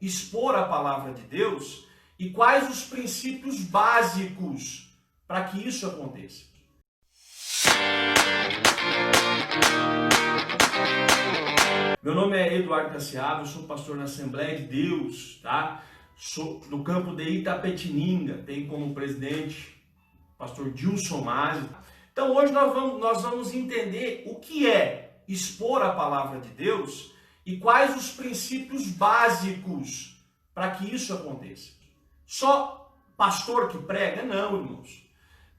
expor a palavra de Deus e quais os princípios básicos para que isso aconteça. Meu nome é Eduardo Cassiava, eu sou pastor na Assembleia de Deus, tá? Sou do campo de Itapetininga, tem como presidente o pastor Dilson Masi. Então hoje nós vamos entender o que é expor a palavra de Deus e quais os princípios básicos para que isso aconteça. Só pastor que prega? Não, irmãos.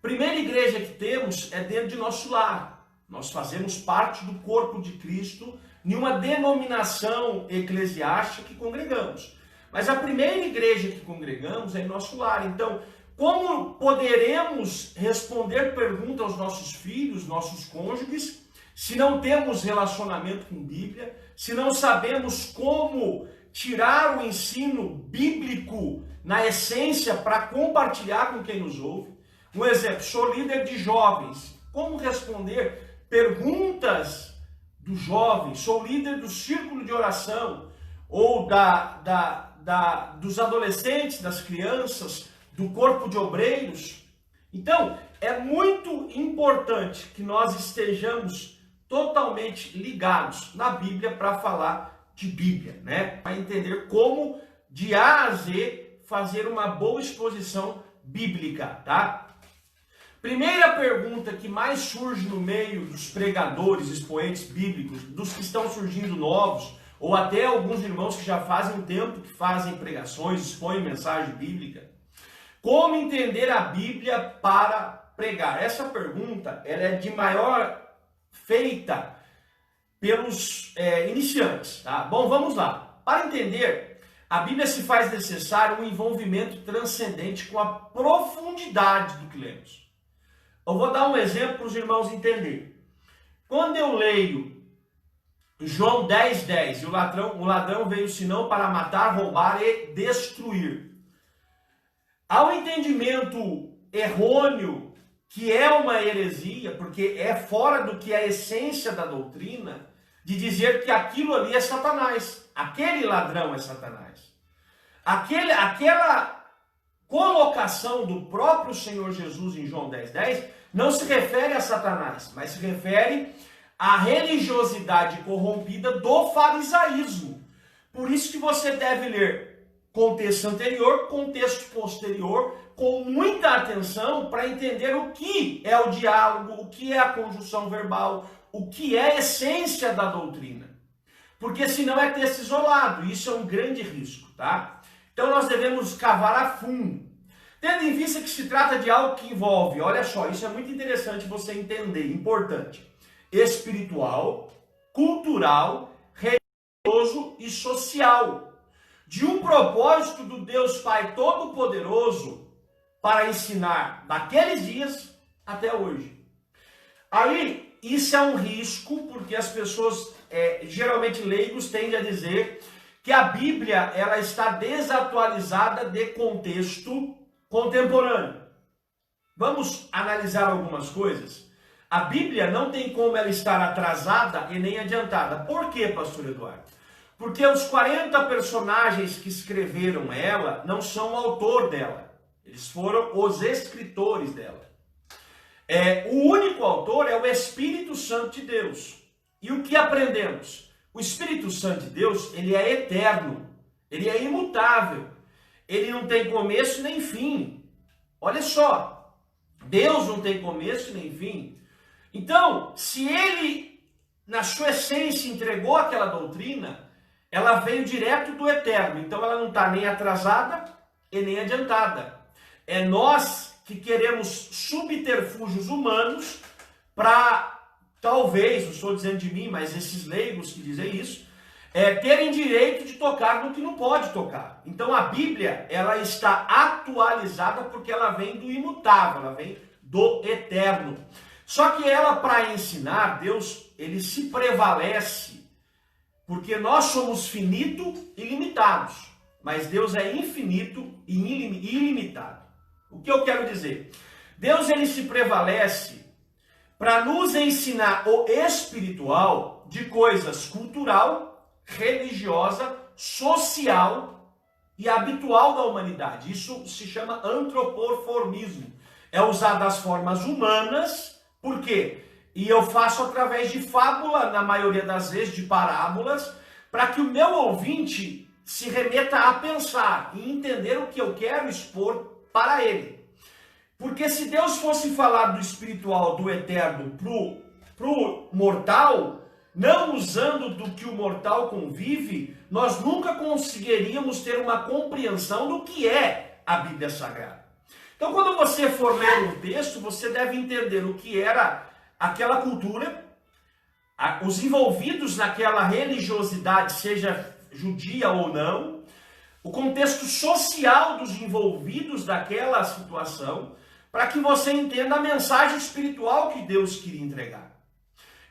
Primeira igreja que temos é dentro de nosso lar. Nós fazemos parte do corpo de Cristo em uma denominação eclesiástica que congregamos. Mas a primeira igreja que congregamos é em nosso lar. Então, como poderemos responder perguntas aos nossos filhos, nossos cônjuges, se não temos relacionamento com Bíblia, se não sabemos como tirar o ensino bíblico na essência para compartilhar com quem nos ouve? Um exemplo, sou líder de jovens. Como responder perguntas dos jovens? Sou líder do círculo de oração ou dos adolescentes, das crianças, do corpo de obreiros. Então, é muito importante que nós estejamos totalmente ligados na Bíblia para falar de Bíblia, né? Para entender como, de A a Z, fazer uma boa exposição bíblica, tá? Primeira pergunta que mais surge no meio dos pregadores, expoentes bíblicos, dos que estão surgindo novos, ou até alguns irmãos que já fazem um tempo que fazem pregações, expõem mensagem bíblica. Como entender a Bíblia para pregar? Essa pergunta ela é de maior feita pelos iniciantes, tá? Bom, vamos lá. Para entender, a Bíblia se faz necessário um envolvimento transcendente com a profundidade do que lemos. Eu vou dar um exemplo para os irmãos entenderem. Quando eu leio João 10:10, e o ladrão veio senão para matar, roubar e destruir. Há um entendimento errôneo que é uma heresia, porque é fora do que é a essência da doutrina, de dizer que aquilo ali é Satanás. Aquele ladrão é Satanás. Aquela colocação do próprio Senhor Jesus em João 10:10 não se refere a Satanás, mas se refere à religiosidade corrompida do farisaísmo. Por isso que você deve ler contexto anterior, contexto posterior, com muita atenção para entender o que é o diálogo, o que é a conjunção verbal, o que é a essência da doutrina. Porque senão é texto isolado, isso é um grande risco, tá? Então nós devemos cavar a fundo, tendo em vista que se trata de algo que envolve, olha só, isso é muito interessante você entender, importante, espiritual, cultural, religioso e social, de um propósito do Deus Pai Todo-Poderoso para ensinar daqueles dias até hoje. Aí, isso é um risco, porque as pessoas, geralmente leigos, tendem a dizer que a Bíblia ela está desatualizada de contexto contemporâneo. Vamos analisar algumas coisas. A Bíblia não tem como ela estar atrasada e nem adiantada. Por quê, pastor Eduardo? Porque os 40 personagens que escreveram ela não são o autor dela. Eles foram os escritores dela. O único autor é o Espírito Santo de Deus. E o que aprendemos? O Espírito Santo de Deus, ele é eterno, ele é imutável, ele não tem começo nem fim. Olha só, Deus não tem começo nem fim. Então, se ele, na sua essência, entregou aquela doutrina, ela veio direto do eterno, então ela não está nem atrasada e nem adiantada. É nós que queremos subterfúgios humanos para... Talvez, não estou dizendo de mim, mas esses leigos que dizem isso, terem direito de tocar no que não pode tocar. Então a Bíblia, ela está atualizada porque ela vem do imutável, ela vem do eterno. Só que ela, para ensinar, Deus, ele se prevalece, porque nós somos finito e limitados, mas Deus é infinito e ilimitado. O que eu quero dizer? Deus, ele se prevalece para nos ensinar o espiritual de coisas cultural, religiosa, social e habitual da humanidade. Isso se chama antropomorfismo. É usar das formas humanas, por quê? E eu faço através de fábula, na maioria das vezes, de parábolas, para que o meu ouvinte se remeta a pensar e entender o que eu quero expor para ele. Porque se Deus fosse falar do espiritual, do eterno, pro mortal, não usando do que o mortal convive, nós nunca conseguiríamos ter uma compreensão do que é a Bíblia Sagrada. Então, quando você for ler um texto, você deve entender o que era aquela cultura, os envolvidos naquela religiosidade, seja judia ou não, o contexto social dos envolvidos daquela situação, para que você entenda a mensagem espiritual que Deus queria entregar.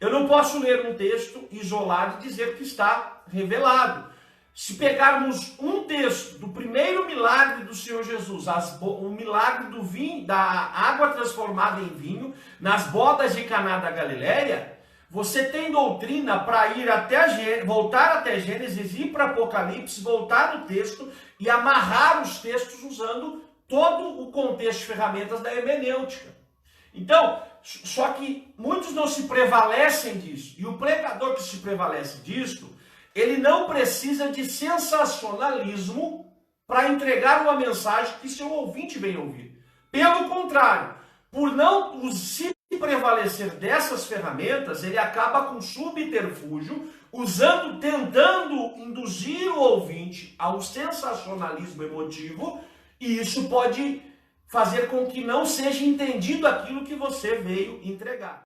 Eu não posso ler um texto isolado e dizer que está revelado. Se pegarmos um texto do primeiro milagre do Senhor Jesus, o milagre do vinho, da água transformada em vinho, nas bodas de Caná da Galileia, você tem doutrina para ir voltar até Gênesis, ir para Apocalipse, voltar no texto e amarrar os textos usando todo o contexto de ferramentas da hermenêutica. Então, só que muitos não se prevalecem disso. E o pregador que se prevalece disso, ele não precisa de sensacionalismo para entregar uma mensagem que seu ouvinte vem ouvir. Pelo contrário, por não se prevalecer dessas ferramentas, ele acaba com subterfúgio, tentando induzir o ouvinte ao sensacionalismo emotivo, e isso pode fazer com que não seja entendido aquilo que você veio entregar.